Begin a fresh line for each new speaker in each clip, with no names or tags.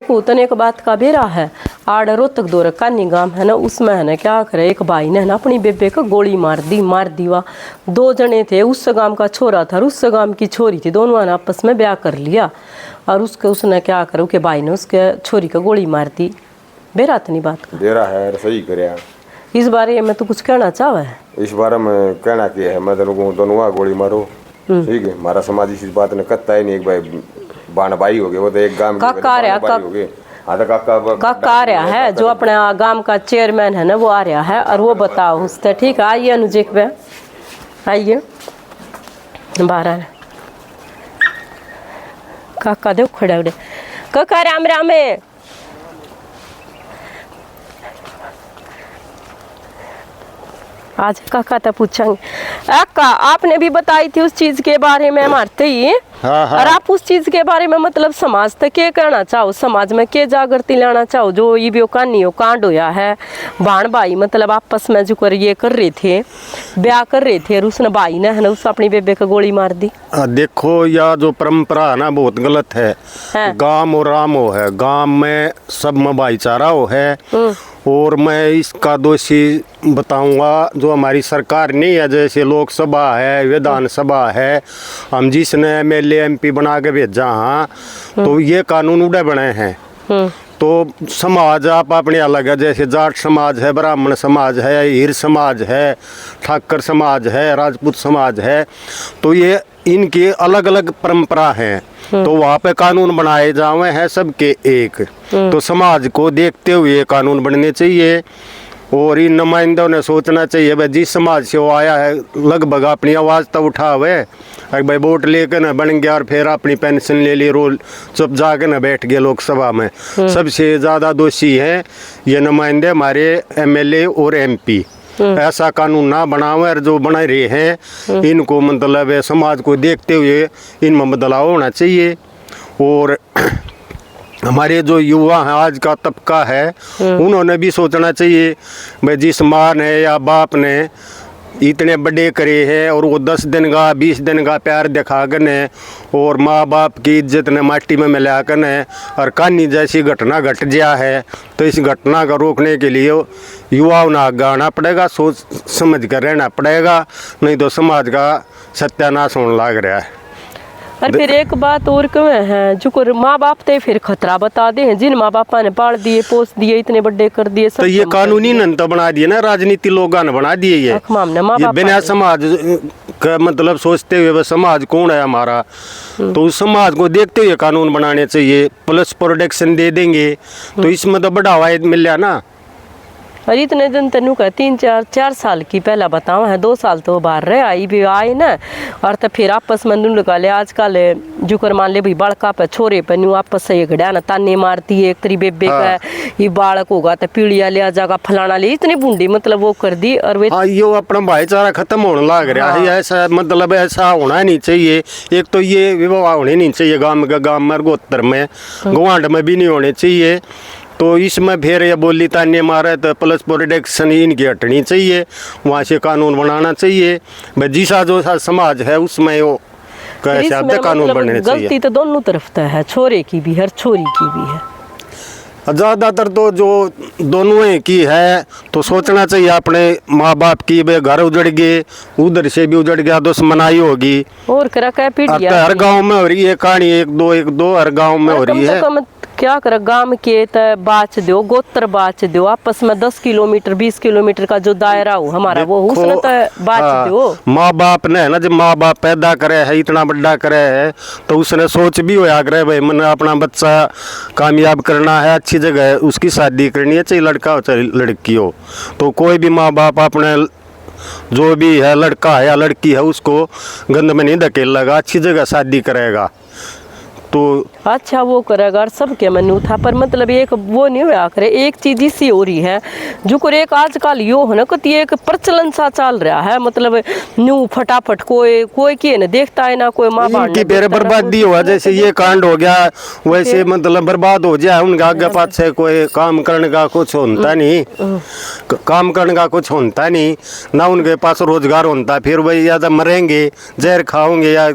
उतने एक बात का बेरा है आड़ रोहतक दो कानी गांव है ना, उसमें है ना क्या करे, एक भाई ने ना अपनी बेबे को गोली मार दी। वह दो जने थे, उस गांव का छोरा था और उस गांव की छोरी थी, दोनों ने आपस में ब्याह कर लिया और उसने क्या करा, उसके भाई ने उसके छोरी को गोली मार दी। बेरा तो नहीं बात का
बेरा है, सही करे।
इस बारे में तो कुछ कहना चाह है?
इस बारे में कहना क्या है, मैं दोनों गोली मारो, ठीक है। हमारा समाज इस बात ने कत्ता ही नहीं। एक भाई बाण भाई हो गए, वो तो एक गांव
काका आ रहा है जो अपने गांव का चेयरमैन है ना, वो आ रहा है और वो बताओ उससे। ठीक है, आइए अनुजेक भाई, आइए बाहर। काका दो खड़े उड़े, काका राम राम है। आज काका तो पूछेंगे, काका आपने भी बताई थी उस चीज के बारे में मारते ही। हाँ। और आप उस चीज के बारे में मतलब समाज तक क्या कहना चाहो, समाज में क्या जागृति लाना चाहो? जो ये भी कहानी हो कांड होया है, बाण भाई मतलब आपस में जो ये कर रहे थे, ब्याह कर रहे थे और उसने भाई ने है ना उस अपनी बेबे को गोली मार दी।
देखो यह जो परंपरा है ना बहुत गलत है। गांव और राम हो है, गांव में सब में भाईचारा हो है। और मैं इसका दोषी बताऊंगा जो हमारी सरकार नहीं है, जैसे लोकसभा है, विधानसभा है, हम जिसने MLA MP बना के भेजा, हाँ तो ये कानून उड़े बने हैं। तो समाज आप अपने अलग है, जैसे जाट समाज है, ब्राह्मण समाज है, हीर समाज है, ठाकर समाज है, राजपूत समाज है, तो ये इनकी अलग अलग परंपरा है। तो वहाँ पे कानून बनाए जावे हैं सबके एक। तो समाज को देखते हुए कानून बनने चाहिए और इन नुमाइंदों ने सोचना चाहिए भाई जिस समाज से वो आया है लगभग अपनी आवाज़ तो उठावे। भाई वोट लेकर न बन गया और फिर अपनी पेंशन ले ली, रोल चुप जाके न बैठ गए लोकसभा में। सबसे ज़्यादा दोषी हैं ये नुमाइंदे हमारे MLA और MP। ऐसा कानून ना बनावे और जो बना रहे हैं इनको मतलब समाज को देखते हुए इनमें बदलाव होना चाहिए। और हमारे जो युवा हैं आज का तबका है उन्होंने भी सोचना चाहिए भाई जिस माँ ने या बाप ने इतने बड़े करे हैं और वो 10 दिन का 20 दिन का प्यार दिखा कर ने और माँ बाप की इज्जत ने माटी में मिला कर ने और कहानी जैसी घटना घट गया है, तो इस घटना को रोकने के लिए युवाओं ने आगे आना पड़ेगा, सोच समझ कर रहना पड़ेगा, नहीं तो समाज का सत्यानाश होने लग रहा है।
और फिर एक बात और क्यों है, जो माँ बाप ते फिर खतरा बता दे हैं, जिन माँ बापा ने पाल दिए पोस दिए इतने बड़े कर दिए,
तो ये कानूनी नंता बना दिए ना, राजनीति लोगों ने बना दिए ये बिना समाज का मतलब सोचते हुए समाज कौन है हमारा, तो उस समाज को देखते हुए कानून बनाने चाहिए। प्लस प्रोटेक्शन दे देंगे तो इसमें तो बढ़ावा मिल रहा ना।
और इतने दिन तेनू का 3-4 साल की पहला बताओ है, 2 साल तो बाहर रहे आई भी आए ना, और तो फिर आपस में दून लगा ले। आजकल जुकर मान ले भाई बड़का पे छोरे पे न्यू आपस से ये घड़ा ना ताने मारती है, एक तेरी बेबे का ये बालक होगा तो पीड़िया ले जाएगा फलाना ले, इतनी बूंदी मतलब वो कर दी। और वे
यो अपना भाईचारा खत्म होने लग रहा है। ऐसा मतलब ऐसा होना नहीं चाहिए। एक तो ये विवाह होने नहीं चाहिए गाँव में, गोत्र में, गुआंढ में भी नहीं होने चाहिए। तो इसमें फिर ये बोली ताने मारे तो प्लस प्रोटेक्शन इनकी हटनी चाहिए, वहाँ से कानून बनाना चाहिए। भाई जिसा जो समाज है उसमें वो कैसे कानून
मतलब
बनने चाहिए।
गलती तो दोनों तरफ तो है, छोरे की भी है छोरी की भी है।
ज़्यादातर तो जो दोनों की है, तो सोचना चाहिए अपने माँ बाप की, वे घर उजड़ गए, उधर से भी उजड़ गया, दुश्मनाई होगी।
और करा क्या पीढ़ियाँ
हर गांव में हो रही है कहानी, एक दो हर गांव में हो रही है।
क्या कर गांव के त बाच दो, गोत्र बाच दो, आपस में 10 किलोमीटर 20 किलोमीटर का जो दायरा हो हमारा वो उसने तो बाच दो।
माँ बाप ने है ना, जब माँ बाप पैदा करे है इतना बड़ा करे है तो उसने सोच भी होया करे भाई मैंने अपना बच्चा कामयाब करना है, अच्छी जगह है, उसकी शादी करनी है, चाहे लड़का हो चाहे लड़की हो। तो कोई भी माँ बाप अपने जो भी है लड़का है या लड़की है उसको गंद में नहीं धकेलेगा, अच्छी जगह शादी करेगा तो
अच्छा वो करेगा। और सबके मनु था पर मतलब एक वो नहीं हुआ करे। एक चीज इसी हो रही है जो कर एक आजकल यो है ना कि एक प्रचलन सा चल रहा है, मतलब न्यू फटाफट कोई की न देखता है ना कोई माँ बाप की
फिर बर्बादी हुआ। जैसे ये कांड हो गया वैसे मतलब बर्बाद हो जाए, उनके आगे पाछे कोई काम करने का कुछ होता नहीं, काम करने का कुछ होता नहीं ना, उनके पास रोजगार होता, फिर वही या तो मरेंगे जहर खाओगे या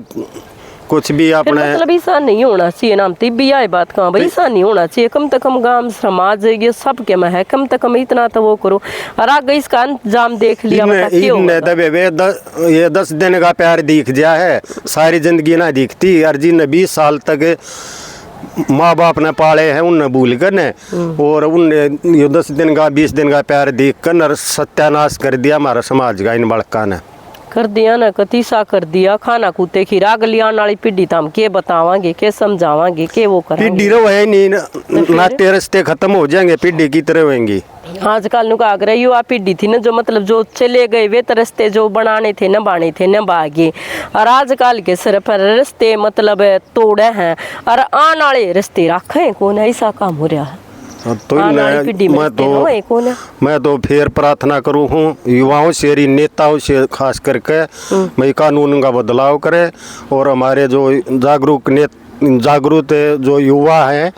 कुछ भी
फिर
अपने
मतलब ऐसा नहीं होना चाहिए ना, हम भी आए बात कहाँ भाई, ऐसा नहीं होना चाहिए। कम से कम गांव समाज ये सब के में है, कम से कम इतना तो वो करो। और आगे इसका अंजाम देख लिया, बता क्या होगा।
ये 10 दिन का प्यार दिख गया है, सारी जिंदगी ना दिखती। और जिन 20 साल तक माँ बाप ने पाले हैं उनने भूल कर ने, और उनने ये 10 दिन का 20 दिन का प्यार देख कर और सत्यानाश कर दिया हमारा समाज का इन बड़का ने
कर दिया ना, कतीसा कर दिया। खाना कूते खीरा गलियान वाली पीढ़ी तो हम के बतावांगे, के समझावांगे, के वो करेंगे।
पीढ़ी रहे नहीं, नाते रिश्ते खत्म हो जाएंगे, पीढ़ी की तरह होंगी।
आजकल नु का रही युवा पीढ़ी थी ना, जो मतलब जो चले गए वे तो रिश्ते जो बनाने थे न बाने थे न बागे। और आजकल के सिर्फ रिश्ते मतलब तोड़े हैं और आने वाले रिश्ते रखे कौन, ऐसा काम हो रहा है।
तो मैं तो फिर प्रार्थना करूँ हूँ युवाओं से, नेताओं से खास करके, मैं कानून का बदलाव करे और हमारे जो जागरूक जो युवा हैं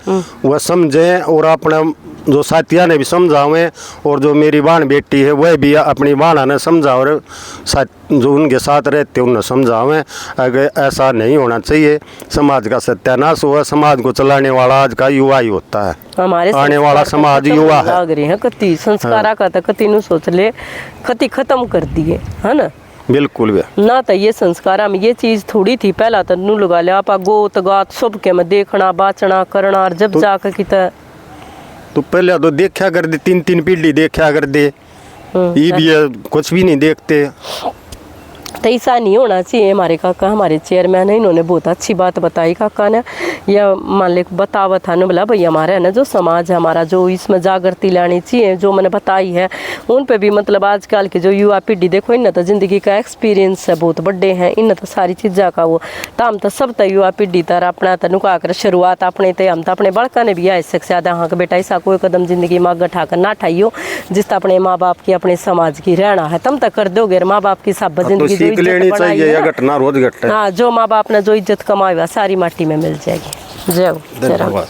वह समझें और अपने जो साथिया ने भी समझावें, और जो मेरी बहन बेटी है वह भी अपनी बहना ने समझाओ और जो उनके साथ रहते उन्हें समझावें। अगर ऐसा नहीं होना चाहिए, समाज का सत्यानाश हुआ। समाज को चलाने वाला आज का युवा ही होता है,
हमारे
आने वाला समाज युवा है।
कति संस्कारा का कति नु सोच ले, कति खत्म कर दिए है ना।
बिल्कुल भी
ना तो ये संस्कार में ये चीज थोड़ी थी। पहला तो नू लगा लिया आप गोत गात सब के में देखना बाचना करना, और जब जाकर किता
तो पहले तो देखा कर दे, 3 पीढ़ी देखा कर दे, ये भी कुछ भी नहीं देखते।
तो ऐसा नहीं होना चाहिए। हमारे काका, हमारे चेयरमैन है, इन्होंने बहुत अच्छी बात बताई काका ने। या मान ले बतावा था ना, बोला भाई हमारा है ना जो समाज है हमारा, जो इसमें जागृति लानी चाहिए, जो मैंने बताई है उन पे भी मतलब आजकल के जो युवा पीढ़ी देखो, इन तो जिंदगी का एक्सपीरियंस है बहुत बड़े हैं, इन तो सारी चीज़ा का वो ताम तो सब तो युवा पीढ़ी तर अपना तो नुका कर शुरुआत अपने ते हम तो अपने बड़का ने भी आ सकते ज़्यादा। हाँ बेटा ऐसा कोई कदम जिंदगी में आगे उठाकर ना उठाइयो जिस अपने माँ बाप की अपने समाज की रहना है, तुम तो कर दोगे। माँ बाप की सब जिंदगी
लेनी चाहिए, घटना रोज घटना।
हाँ, जो माँ बाप ने जो इज्जत कमाई सारी माटी में मिल जाएगी। जय हो।
धन्यवाद।